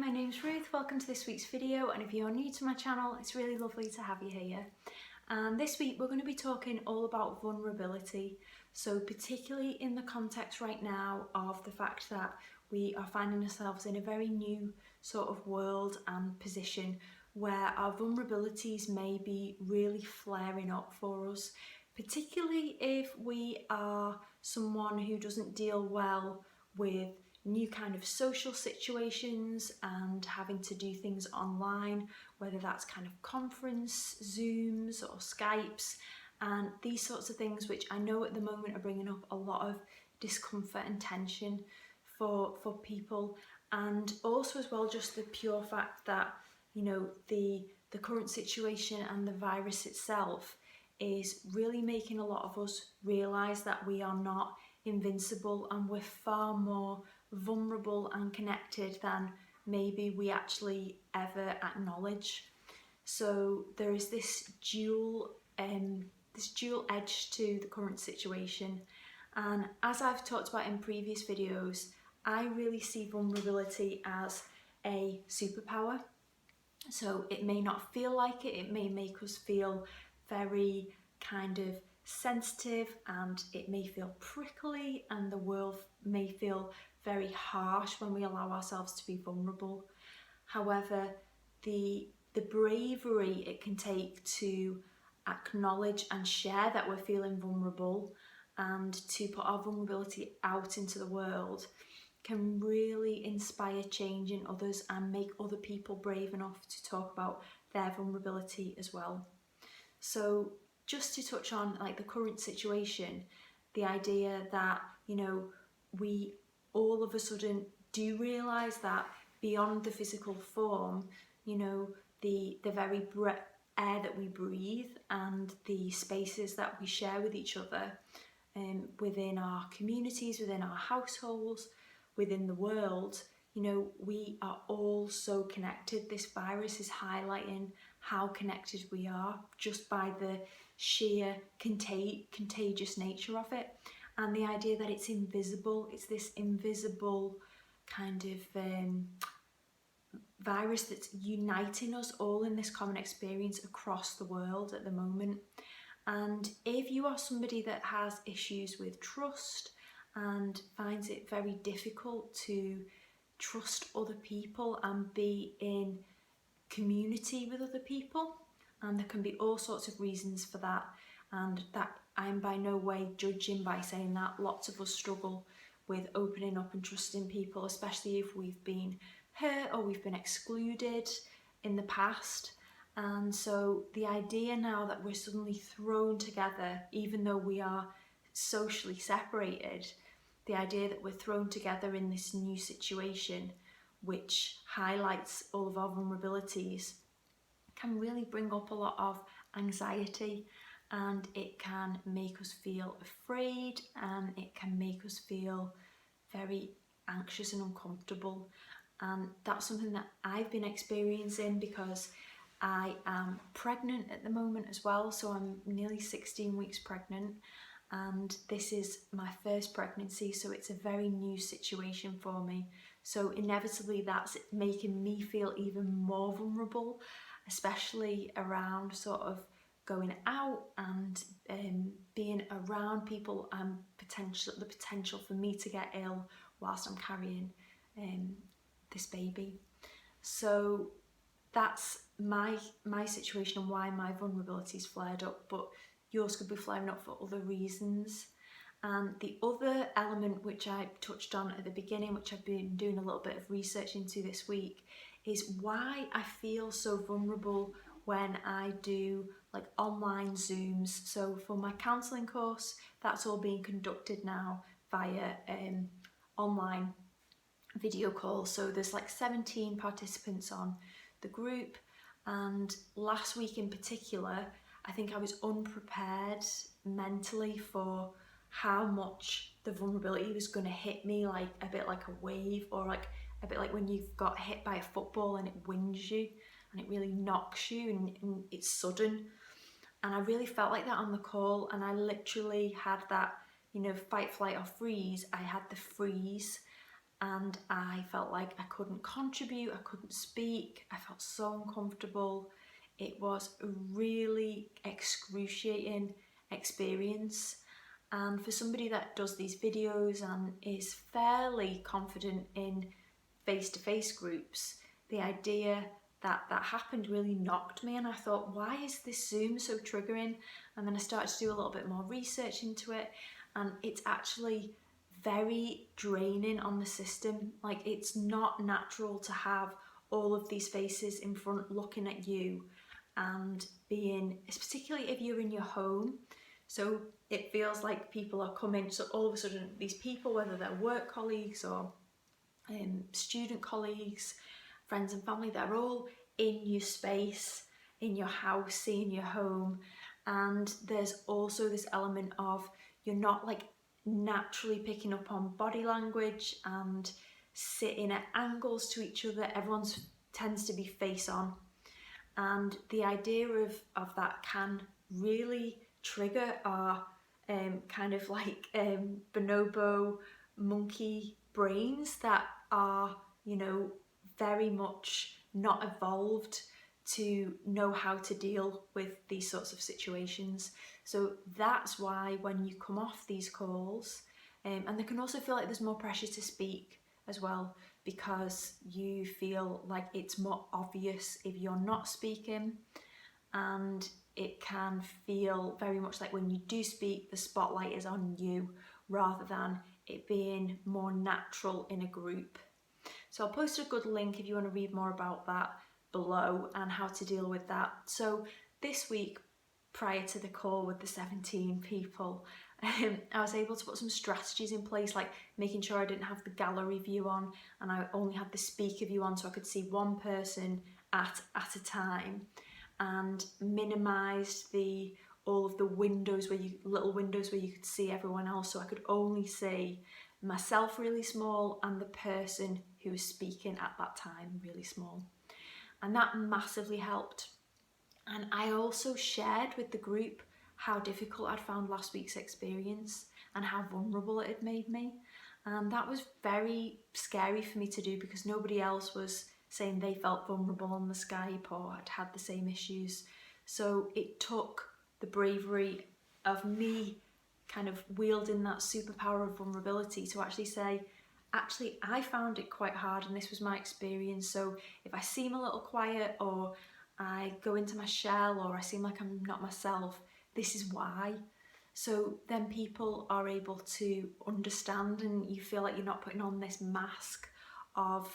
my name's Ruth, welcome to this week's video, and if you're new to my channel, it's really lovely to have you here. And this week we're going to be talking all about vulnerability, so particularly in the context right now of the fact that we are finding ourselves in a very new sort of world and position where our vulnerabilities may be really flaring up for us, particularly if we are someone who doesn't deal well with new kind of social situations and having to do things online, whether that's kind of conference, Zooms or Skypes, and these sorts of things, which I know at the moment are bringing up a lot of discomfort and tension for people. And also as well, just the pure fact that, you know, the current situation and the virus itself is really making a lot of us realise that we are not invincible and we're far more vulnerable and connected than maybe we actually ever acknowledge. So there is this dual edge to the current situation, and as I've talked about in previous videos, I really see vulnerability as a superpower. So it may not feel like it, it may make us feel very kind of sensitive, and it may feel prickly, and the world may feel very harsh when we allow ourselves to be vulnerable. However, the bravery it can take to acknowledge and share that we're feeling vulnerable and to put our vulnerability out into the world can really inspire change in others and make other people brave enough to talk about their vulnerability as well. So just to touch on like the current situation, the idea that, you know, we all of a sudden do realise that beyond the physical form, you know, the very air that we breathe and the spaces that we share with each other, within our communities, within our households, within the world, you know, we are all so connected. This virus is highlighting how connected we are just by the sheer contagious nature of it, and the idea that it's invisible. It's this invisible kind of virus that's uniting us all in this common experience across the world at the moment. And if you are somebody that has issues with trust and finds it very difficult to trust other people and be in community with other people, and there can be all sorts of reasons for that, and that I'm by no way judging by saying that. Lots of us struggle with opening up and trusting people, especially if we've been hurt or we've been excluded in the past. And so the idea now that we're suddenly thrown together, even though we are socially separated, the idea that we're thrown together in this new situation which highlights all of our vulnerabilities can really bring up a lot of anxiety, and it can make us feel afraid, and it can make us feel very anxious and uncomfortable. And that's something that I've been experiencing because I am pregnant at the moment as well. So I'm nearly 16 weeks pregnant, and this is my first pregnancy, so it's a very new situation for me. So inevitably that's making me feel even more vulnerable, especially around sort of going out and being around people, and the potential for me to get ill whilst I'm carrying this baby. So that's my situation and why my vulnerability's flared up, but yours could be flaring up for other reasons. And the other element which I touched on at the beginning, which I've been doing a little bit of research into this week, is why I feel so vulnerable when I do like online Zooms. So for my counselling course, that's all being conducted now via online video calls. So there's like 17 participants on the group, and last week in particular, I think I was unprepared mentally for how much the vulnerability was going to hit me, like a bit like a wave, or like a bit like when you've got hit by a football and it wings you and it really knocks you, and it's sudden. And I really felt like that on the call, and I literally had that, you know, fight, flight or freeze. I had the freeze, and I felt like I couldn't contribute, I couldn't speak, I felt so uncomfortable. It was a really excruciating experience. And for somebody that does these videos and is fairly confident in face-to-face groups, the idea that that happened really knocked me, and I thought, why is this Zoom so triggering? And then I started to do a little bit more research into it, and it's actually very draining on the system. Like, it's not natural to have all of these faces in front looking at you and being, particularly if you're in your home. So it feels like people are coming, so all of a sudden these people, whether they're work colleagues or student colleagues, friends and family, they're all in your space, in your house, seeing your home. And there's also this element of you're not like naturally picking up on body language and sitting at angles to each other. Everyone's tends to be face on, and the idea of that can really trigger our kind of like bonobo monkey brains that are, you know, very much not evolved to know how to deal with these sorts of situations. So that's why when you come off these calls, and they can also feel like there's more pressure to speak as well, because you feel like it's more obvious if you're not speaking, and it can feel very much like when you do speak, the spotlight is on you rather than it being more natural in a group. So I'll post a good link if you want to read more about that below and how to deal with that. So this week, prior to the call with the 17 people, I was able to put some strategies in place, like making sure I didn't have the gallery view on and I only had the speaker view on, so I could see one person at a time, and minimised all of the windows little windows where you could see everyone else, so I could only see myself really small and the person who was speaking at that time really small. And that massively helped. And I also shared with the group how difficult I'd found last week's experience and how vulnerable it had made me. And that was very scary for me to do, because nobody else was saying they felt vulnerable on the Skype or had the same issues. So it took the bravery of me kind of wielding that superpower of vulnerability to actually say, actually, I found it quite hard and this was my experience. So if I seem a little quiet, or I go into my shell, or I seem like I'm not myself, this is why. So then people are able to understand, and you feel like you're not putting on this mask of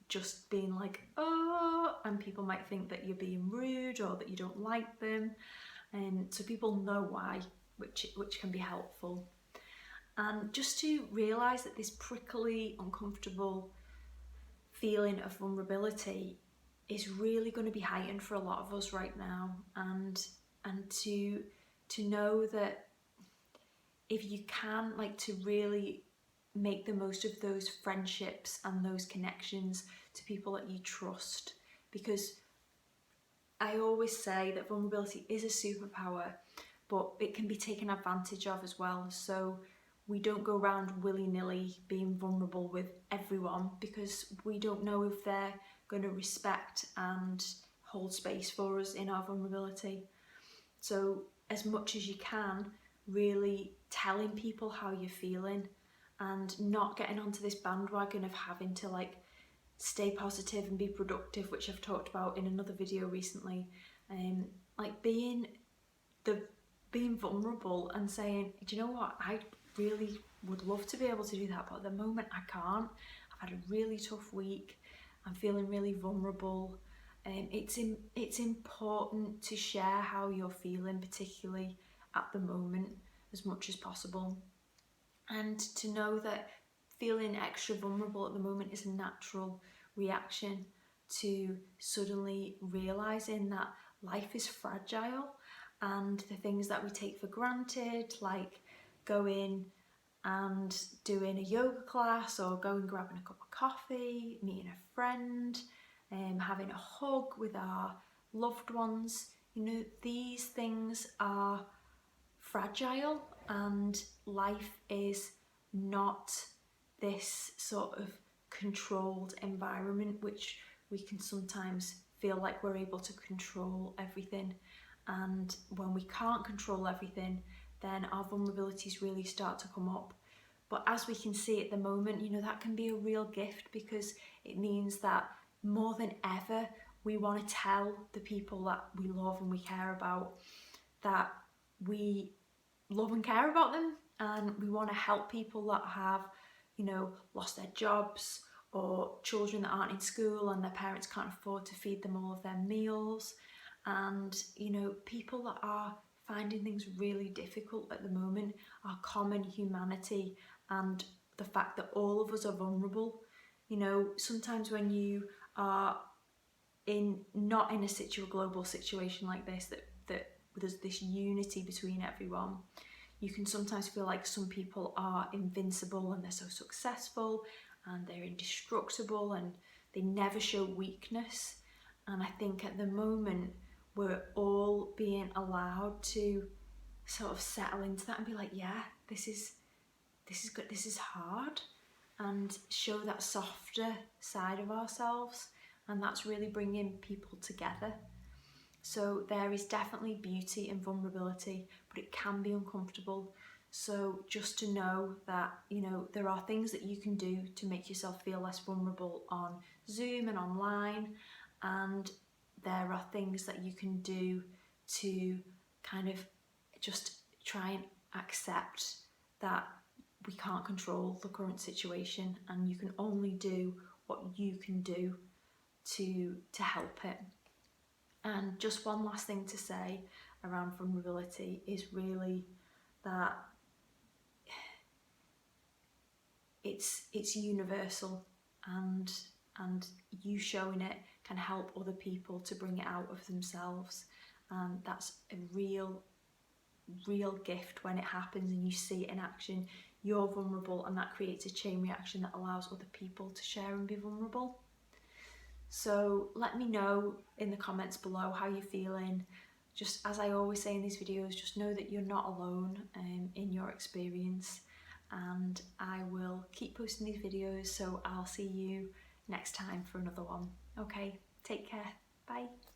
just being like, oh, and people might think that you're being rude or that you don't like them. And so people know why, which can be helpful. And just to realise that this prickly, uncomfortable feeling of vulnerability is really going to be heightened for a lot of us right now, and to know that if you can, like, to really make the most of those friendships and those connections to people that you trust, because I always say that vulnerability is a superpower, but it can be taken advantage of as well. So we don't go around willy-nilly being vulnerable with everyone, because we don't know if they're going to respect and hold space for us in our vulnerability. So as much as you can, really telling people how you're feeling and not getting onto this bandwagon of having to like stay positive and be productive, which I've talked about in another video recently. Like being vulnerable and saying, do you know what, I really would love to be able to do that, but at the moment I can't. I've had a really tough week. I'm feeling really vulnerable. It's important to share how you're feeling, particularly at the moment, as much as possible, and to know that feeling extra vulnerable at the moment is a natural reaction to suddenly realising that life is fragile, and the things that we take for granted, like going and doing a yoga class, or going grabbing a cup of coffee, meeting a friend, having a hug with our loved ones, you know, these things are fragile, and life is not this sort of controlled environment, which we can sometimes feel like we're able to control everything. And when we can't control everything, then our vulnerabilities really start to come up. But as we can see at the moment, you know, that can be a real gift, because it means that more than ever, we want to tell the people that we love and we care about that we love and care about them, and we want to help people that have, you know, lost their jobs, or children that aren't in school and their parents can't afford to feed them all of their meals, and, you know, people that are finding things really difficult at the moment. Our common humanity and the fact that all of us are vulnerable. You know, sometimes when you are not in a global situation like this, that there's this unity between everyone, you can sometimes feel like some people are invincible and they're so successful and they're indestructible and they never show weakness. And I think at the moment we're all being allowed to sort of settle into that and be like, yeah, this is good, this is hard, and show that softer side of ourselves. And that's really bringing people together. So there is definitely beauty in vulnerability, but it can be uncomfortable. So just to know that, you know, there are things that you can do to make yourself feel less vulnerable on Zoom and online, and there are things that you can do to kind of just try and accept that we can't control the current situation, and you can only do what you can do to help it. And just one last thing to say around vulnerability is really that it's universal, and you showing it can help other people to bring it out of themselves, and that's a real gift when it happens and you see it in action. You're vulnerable, and that creates a chain reaction that allows other people to share and be vulnerable. So let me know in the comments below how you're feeling. Just as I always say in these videos, just know that you're not alone in your experience, and I will keep posting these videos, so I'll see you next time for another one. Okay, take care, bye.